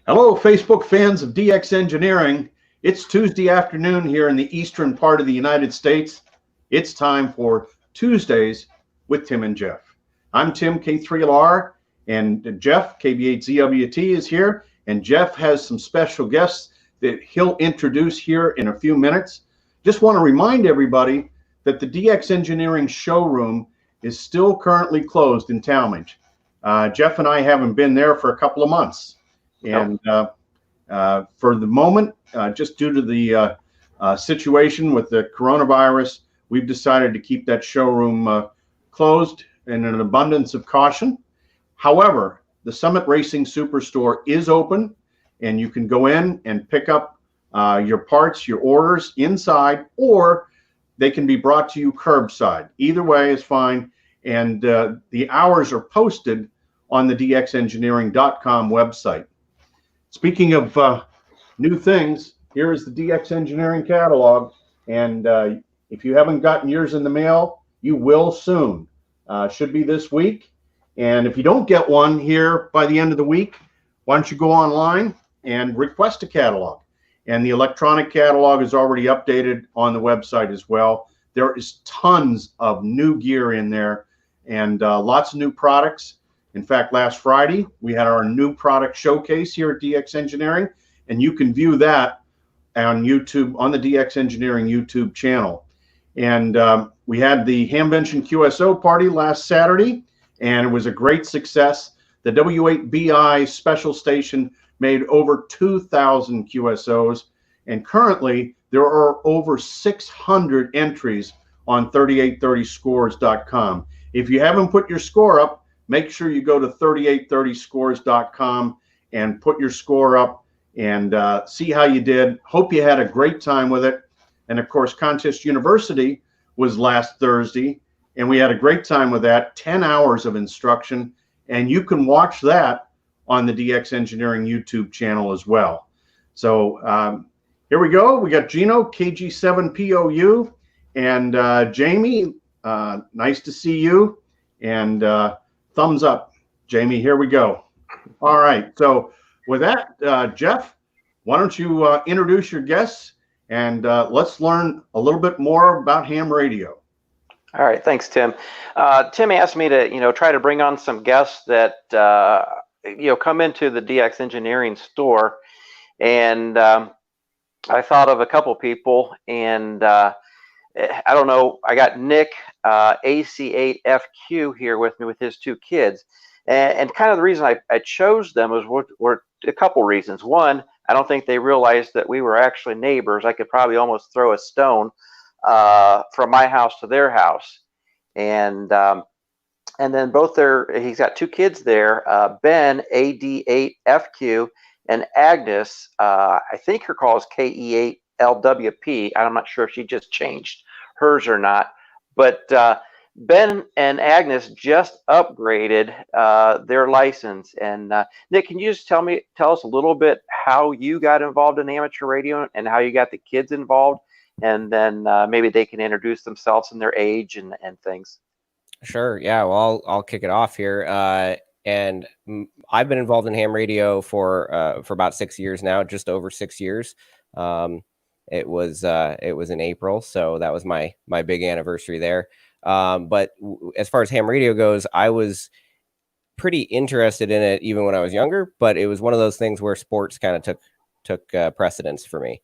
Hello, Facebook fans of DX Engineering. It's Tuesday afternoon here in the eastern part of the United States. It's time for Tuesdays with Tim and Jeff. I'm Tim, K3LR, and Jeff, KB8ZWT, is here. And Jeff has some special guests that he'll introduce here in a few minutes. Just want to remind everybody that the DX Engineering showroom is still currently closed in Talmadge. Jeff and I haven't been there for a couple of months. And for the moment, just due to the situation with the coronavirus, we've decided to keep that showroom closed in an abundance of caution. However, the Summit Racing Superstore is open, and you can go in and pick up your parts, your orders inside, or they can be brought to you curbside. Either way is fine. And the hours are posted on the dxengineering.com website. Speaking of new things, here is the DX Engineering catalog, and if you haven't gotten yours in the mail, you will soon. Should be this week, and if you don't get one here by the end of the week, why don't you go online and request a catalog? And the electronic catalog is already updated on the website as well. There is tons of new gear in there, and lots of new products. In fact, last Friday, we had our new product showcase here at DX Engineering, and you can view that on YouTube, on the DX Engineering YouTube channel. And we had the Hamvention QSO party last Saturday, and it was a great success. The W8BI special station made over 2,000 QSOs, and currently there are over 600 entries on 3830scores.com. If you haven't put your score up, make sure you go to 3830scores.com and put your score up and see how you did. Hope you had a great time with it. And of course, Contest University was last Thursday, and we had a great time with that. 10 hours of instruction, and you can watch that on the DX Engineering YouTube channel as well. So here we go. We got Gino, KG7POU, and Jamie. Nice to see you. And thumbs up, Jamie. Here we go. All right. So with that, Jeff, why don't you introduce your guests, and let's learn a little bit more about ham radio. All right. Thanks, Tim. Tim asked me to, try to bring on some guests that, come into the DX Engineering store. And I thought of a couple people, and I don't know, I got Nick AC8QW here with me with his two kids. And kind of the reason I chose them were a couple reasons. One, I don't think they realized that we were actually neighbors. I could probably almost throw a stone from my house to their house. And then he's got two kids there, Ben, AD8FQ, and Agnes, I think her call is KE8LWP. I'm not sure if she just changed hers or not. But Ben and Agnes just upgraded their license. And Nick, can you just tell us a little bit how you got involved in amateur radio and how you got the kids involved? And then maybe they can introduce themselves and their age and things. Sure. Yeah. Well, I'll kick it off here. And I've been involved in ham radio for about 6 years now, just over 6 years. It was in April, so that was my big anniversary there. But as far as ham radio goes, I was pretty interested in it even when I was younger. But it was one of those things where sports kind of took precedence for me.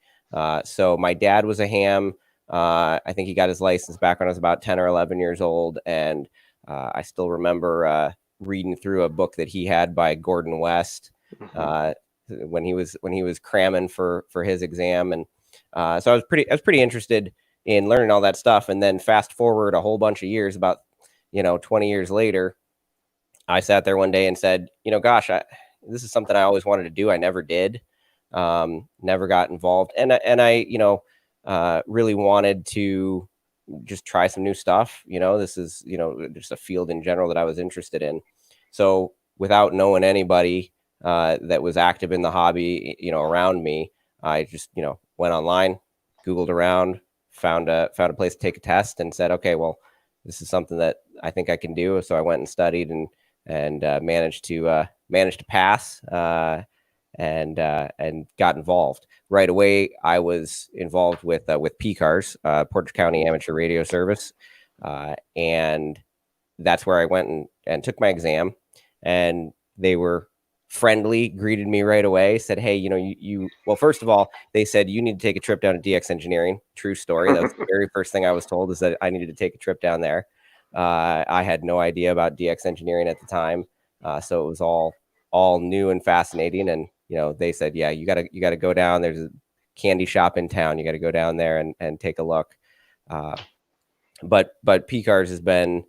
So my dad was a ham. I think he got his license back when I was about 10 or 11 years old, and I still remember reading through a book that he had by Gordon West when he was cramming for his exam. And so I was pretty interested in learning all that stuff. And then fast forward a whole bunch of years, about 20 years later, I sat there one day and said, gosh, this is something I always wanted to do. I never did, never got involved, and I really wanted to just try some new stuff. This is just a field in general that I was interested in. So without knowing anybody that was active in the hobby, around me, I just went online, Googled around, found a place to take a test, and said, okay, well, this is something that I think I can do. So I went and studied and managed to pass. and got involved right away. I was involved with PCARS, Portage County Amateur Radio Service, and that's where I went and took my exam, and they were friendly, greeted me right away, said, hey, you well, first of all, they said you need to take a trip down to DX Engineering. True story. That was the very first thing I was told, is that I needed to take a trip down there. I had no idea about DX Engineering at the time. So it was all new and fascinating. And, they said, yeah, you gotta go down. There's a candy shop in town. You got to go down there and take a look. But PCARS has been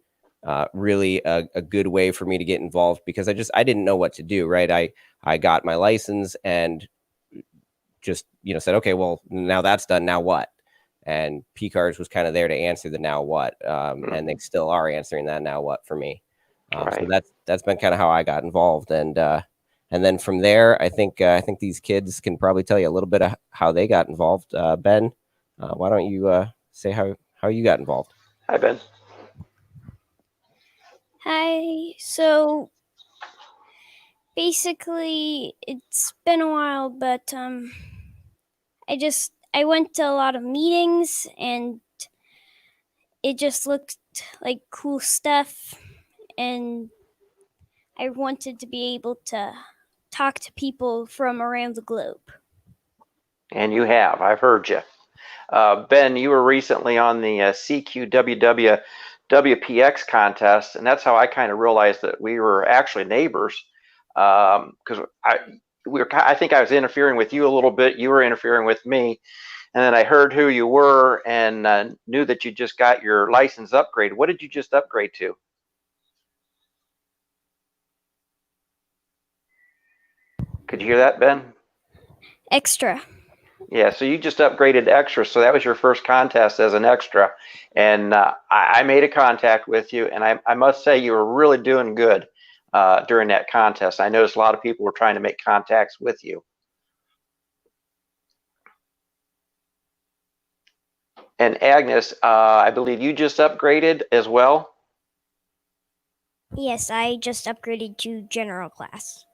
really a good way for me to get involved, because I didn't know what to do. Right. I got my license and just, said, okay, well, now that's done. Now what? And PCARS was kind of there to answer the now what. And they still are answering that now what for me. Right. So that's been kind of how I got involved. And then from there, I think these kids can probably tell you a little bit of how they got involved. Ben, why don't you say how you got involved? Hi, Ben. Hi. So basically, it's been a while, but I went to a lot of meetings, and it just looked like cool stuff, and I wanted to be able to talk to people from around the globe. And you have. I've heard you. Ben, you were recently on the CQWW WPX contest, and that's how I kind of realized that we were actually neighbors, because I think I was interfering with you a little bit. You were interfering with me, and then I heard who you were and knew that you just got your license upgrade. What did you just upgrade to? Could you hear that, Ben? Extra. Yeah, so you just upgraded extra, so that was your first contest as an extra, and I made a contact with you, and I must say you were really doing good during that contest. I noticed a lot of people were trying to make contacts with you. And Agnes, I believe you just upgraded as well? Yes, I just upgraded to general class.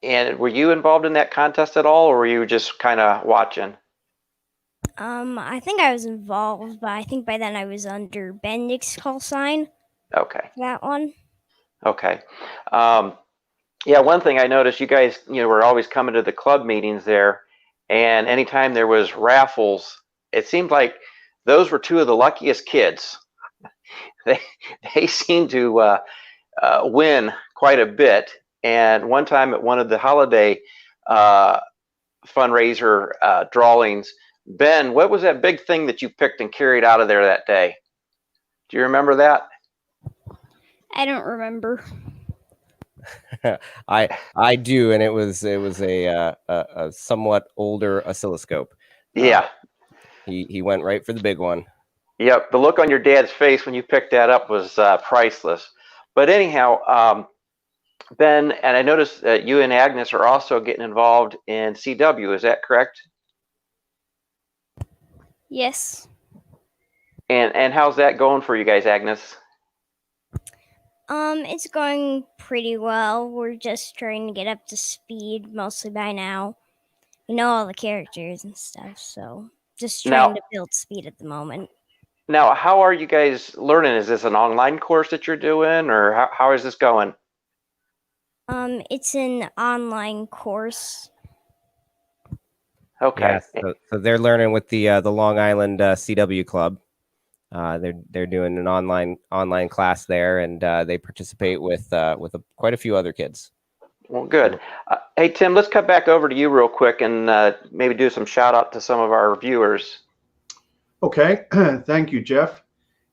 And were you involved in that contest at all, or were you just kind of watching? I think I was involved, but I think by then I was under Nick's call sign. Okay. That one. Okay. Yeah, one thing I noticed, you guys, were always coming to the club meetings there, and anytime there was raffles, it seemed like those were two of the luckiest kids. They seemed to win quite a bit. And one time at one of the holiday fundraiser drawings, Ben, what was that big thing that you picked and carried out of there that day? Do you remember that? I don't remember. I do, and it was a somewhat older oscilloscope. Yeah. He went right for the big one. Yep. The look on your dad's face when you picked that up was priceless. But anyhow, Ben, and I noticed that you and Agnes are also getting involved in CW. Is that correct? Yes. And how's that going for you guys, Agnes? It's going pretty well. We're just trying to get up to speed mostly by now. We know all the characters and stuff, so just trying to build speed at the moment. Now, how are you guys learning? Is this an online course that you're doing, or how is this going? It's an online course. Okay. Yeah, so they're learning with the Long Island CW Club. They're doing an online class there, and they participate with quite a few other kids. Well, good. Hey, Tim, let's cut back over to you real quick and maybe do some shout out to some of our viewers. Okay, thank you, Jeff,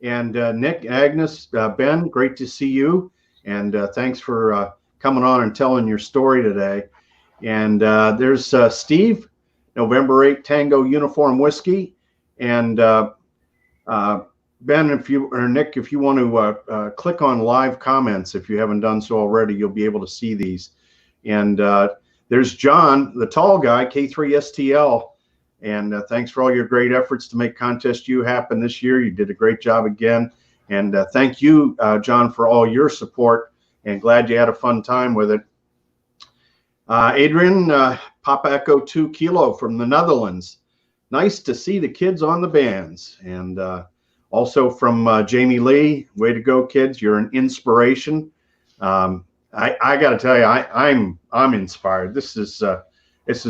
and Nick, Agnes, Ben. Great to see you, and thanks for coming on and telling your story today. And there's Steve, November 8 Tango Uniform Whiskey, and Ben, Nick, if you want to click on live comments, if you haven't done so already, you'll be able to see these. And there's John, the tall guy, K3STL. And thanks for all your great efforts to make Contest U happen this year. You did a great job again. And thank you, John, for all your support. And glad you had a fun time with it. Adrian, Papa Echo 2 Kilo from the Netherlands. Nice to see the kids on the bands. And also from Jamie Lee, way to go, kids. You're an inspiration. I got to tell you, I'm inspired. This is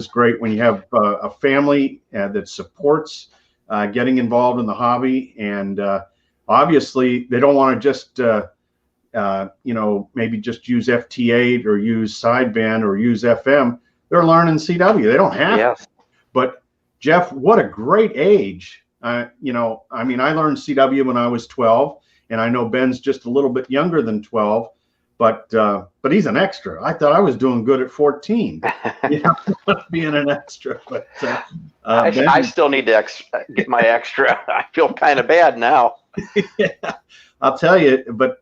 great when you have a family that supports getting involved in the hobby, and obviously they don't want to just maybe just use FT8 or use sideband or use FM. They're learning CW. They don't have to. But Jeff, what a great age. I learned CW when I was 12, and I know Ben's just a little bit younger than 12. But he's an extra. I thought I was doing good at 14, being an extra. But I still need to get my extra. I feel kind of bad now. Yeah, I'll tell you. But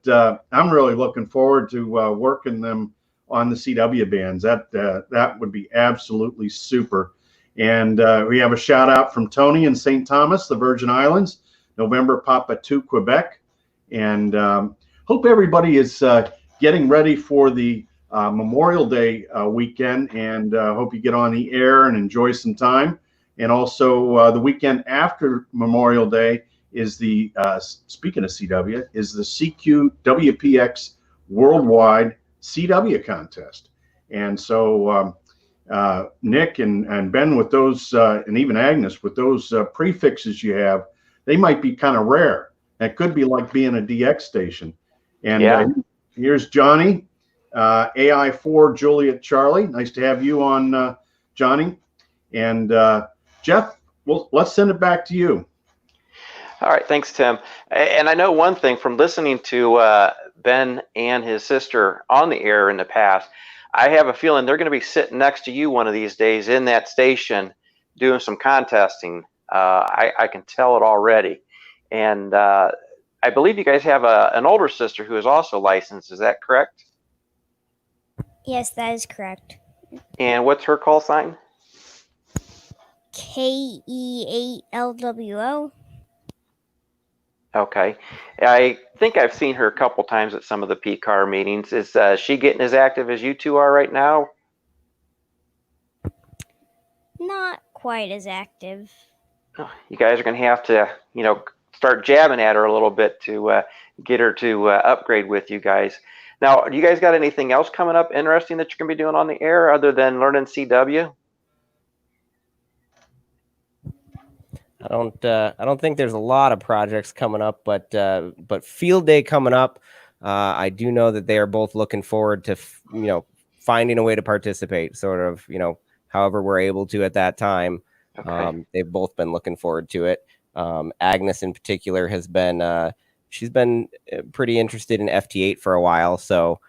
I'm really looking forward to working them on the CW bands. That would be absolutely super. And we have a shout out from Tony in St. Thomas, the Virgin Islands, November Papa 2 Quebec, and hope everybody is getting ready for the Memorial Day weekend, and hope you get on the air and enjoy some time. And also the weekend after Memorial Day is the, speaking of CW, is the CQWPX Worldwide CW Contest. And so Nick and Ben, with those, and even Agnes, with those prefixes you have, they might be kind of rare. That could be like being a DX station. And here's Johnny, AI4 Juliet Charlie. Nice to have you on, Johnny. And Jeff, well, let's send it back to you. All right, thanks, Tim. And I know one thing from listening to Ben and his sister on the air in the past, I have a feeling they're going to be sitting next to you one of these days in that station doing some contesting. I can tell it already. And I believe you guys have an older sister who is also licensed. Is that correct? Yes, that is correct. And what's her call sign? KE8LWO. Okay. I think I've seen her a couple times at some of the PCAR meetings. Is she getting as active as you two are right now? Not quite as active. Oh, you guys are going to have to, start jabbing at her a little bit to get her to upgrade with you guys. Now, do you guys got anything else coming up interesting that you're going to be doing on the air other than learning CW? I don't think there's a lot of projects coming up, but Field Day coming up. I do know that they are both looking forward to finding a way to participate, sort of however we're able to at that time. Okay. They've both been looking forward to it. Agnes in particular has been she's been pretty interested in FT8 for a while, so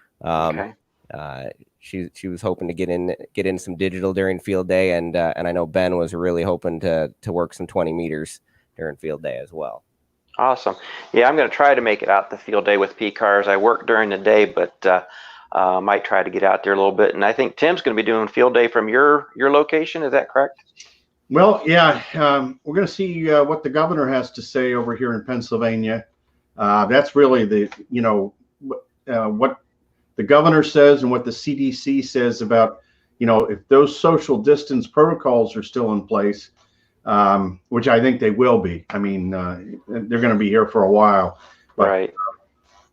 she was hoping to get in some digital during Field Day, and I know Ben was really hoping to work some 20 meters during Field Day as well. Awesome. Yeah, I'm going to try to make it out to Field Day with PCARs. I work during the day, but might try to get out there a little bit. And I think Tim's going to be doing Field Day from your location. Is that correct? Well, yeah, we're going to see what the governor has to say over here in Pennsylvania. That's really the what the governor says and what the CDC says about, if those social distance protocols are still in place, which I think they will be. I mean, they're going to be here for a while. But, right.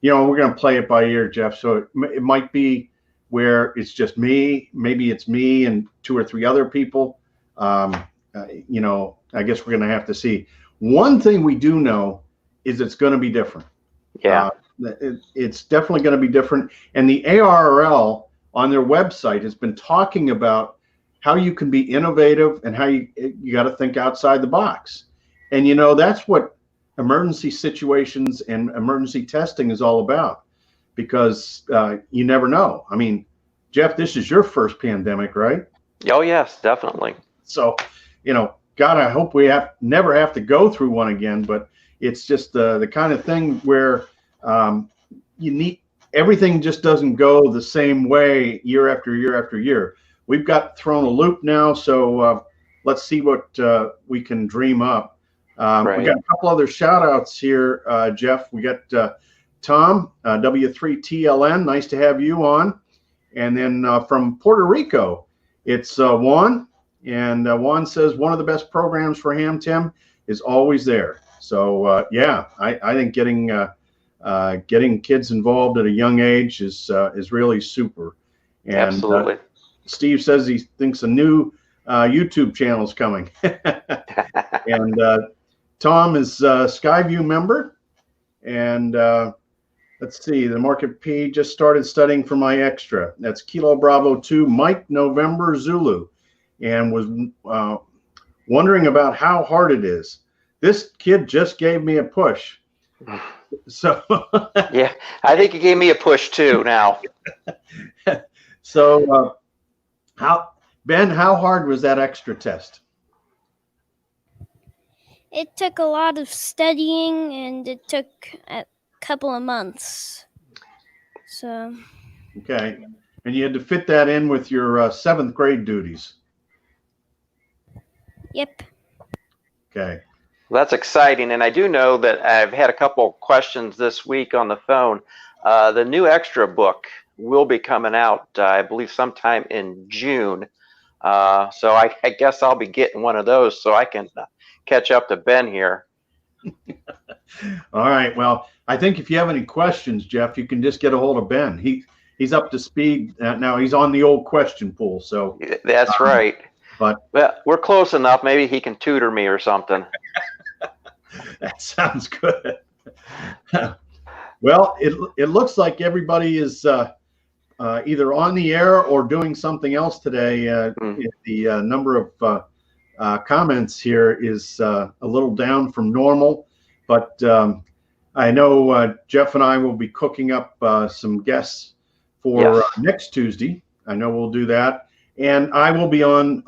We're going to play it by ear, Jeff. So it might be where it's just me, maybe it's me and 2 or 3 other people. I guess we're going to have to see. One thing we do know is it's going to be different. Yeah. It's definitely going to be different. And the ARRL on their website has been talking about how you can be innovative and how you got to think outside the box. And, that's what emergency situations and emergency testing is all about, because you never know. I mean, Jeff, this is your first pandemic, right? Oh, yes, definitely. So, God, I hope we never have to go through one again, but it's just the kind of thing where you need, everything just doesn't go the same way year after year after year. We've got thrown a loop now, so let's see what we can dream up. Right. We got a couple other shout outs here, Jeff. We got Tom, W3TLN, nice to have you on. And then from Puerto Rico, It's Juan, and Juan says one of the best programs for ham, Tim, is always there. So yeah, I think getting kids involved at a young age is really super. And Absolutely. Steve says he thinks a new YouTube channel is coming. And Tom is Skyview member. And let's see, the Market P just started studying for my extra. That's Kilo Bravo 2, Mike November Zulu, and was wondering about how hard it is. This kid just gave me a push. So yeah, I think he gave me a push too now. So Ben, how hard was that extra test? It took a lot of studying, and it took a couple of months. So. Okay, and you had to fit that in with your 7th grade duties. Yep. Okay. Well, that's exciting, and I do know that I've had a couple questions this week on the phone. The new extra book will be coming out, I believe, sometime in June. So I guess I'll be getting one of those so I can catch up to Ben here. All right. Well, I think if you have any questions, Jeff, you can just get a hold of Ben. He's up to speed now. He's on the old question pool. So that's right. But we're close enough. Maybe he can tutor me or something. That sounds good. Well, it looks like everybody is either on the air or doing something else today. The number of comments here is a little down from normal, but I know Jeff and I will be cooking up some guests for next Tuesday. I know we'll do that, and I will be on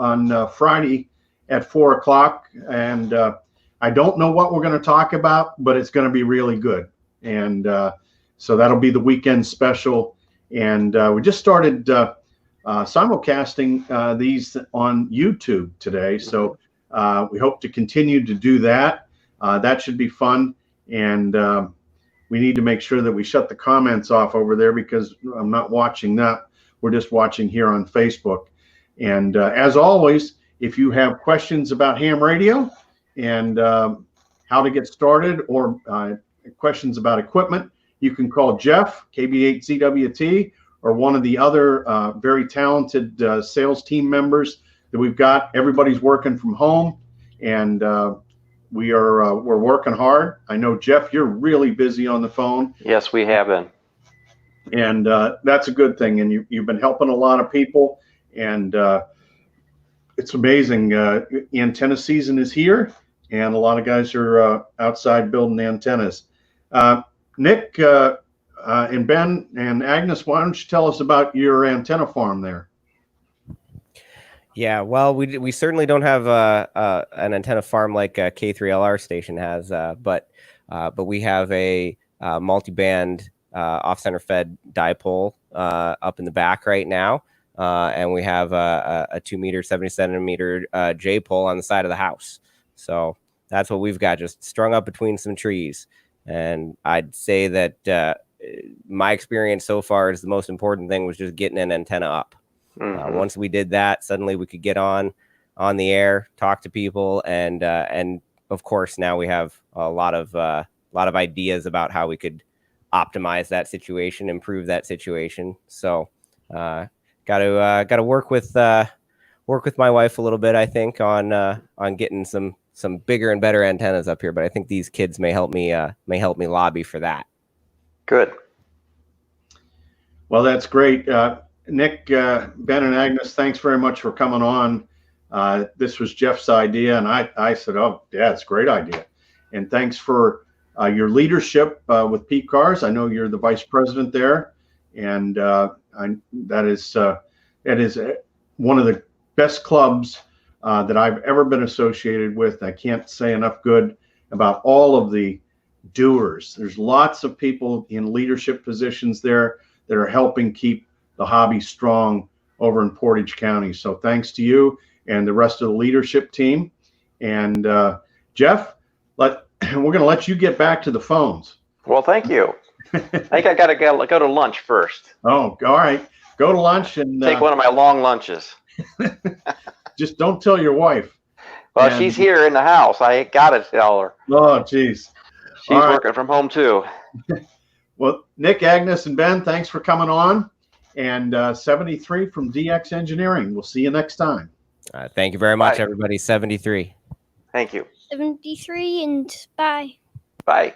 Friday at 4 o'clock, and I don't know what we're going to talk about, but it's going to be really good. And so that'll be the weekend special. And we just started simulcasting these on YouTube today. So we hope to continue to do that. That should be fun. And we need to make sure that we shut the comments off over there, because I'm not watching that. We're just watching here on Facebook. And as always, if you have questions about ham radio and how to get started, or questions about equipment, you can call Jeff, KB8ZWT, or one of the other very talented sales team members that we've got. Everybody's working from home, and we're working hard. I know, Jeff, you're really busy on the phone. Yes, we have been. And that's a good thing. And you've been helping a lot of people, and it's amazing. Antenna season is here, and a lot of guys are outside building antennas. Nick and Ben and Agnes, why don't you tell us about your antenna farm there? Yeah, well, we certainly don't have an antenna farm like a K3LR station has, but we have a multi-band off-center fed dipole up in the back right now, and we have a 2 meter 70 centimeter J pole on the side of the house. So that's what we've got, just strung up between some trees. And I'd say that my experience so far is the most important thing was just getting an antenna up. Once we did that, suddenly we could get on the air, talk to people, and of course now we have a lot of ideas about how we could optimize that situation, improve that situation. So got to work with my wife a little bit, I think, on getting some bigger and better antennas up here. But I think these kids may help me lobby for that. Good. Well, that's great. Nick, Ben, and Agnes, thanks very much for coming on. This was Jeff's idea, and I said, oh, yeah, it's a great idea. And thanks for your leadership with Pete Cars. I know you're the vice president there, and that is one of the best clubs that I've ever been associated with. I can't say enough good about all of the doers. There's lots of people in leadership positions there that are helping keep the hobby strong over in Portage County. So thanks to you and the rest of the leadership team. And Jeff, we're going to let you get back to the phones. Well, thank you. I think I got to go to lunch first. Oh, all right. Go to lunch and take one of my long lunches. Just don't tell your wife. Well, And- she's here in the house. I gotta tell her. Oh, geez. She's All right. working from home too. Well, Nick, Agnes, and Ben, thanks for coming on. And 73 from DX Engineering. We'll see you next time. Thank you very much, Bye. everybody. 73. Thank you. 73 and bye. Bye.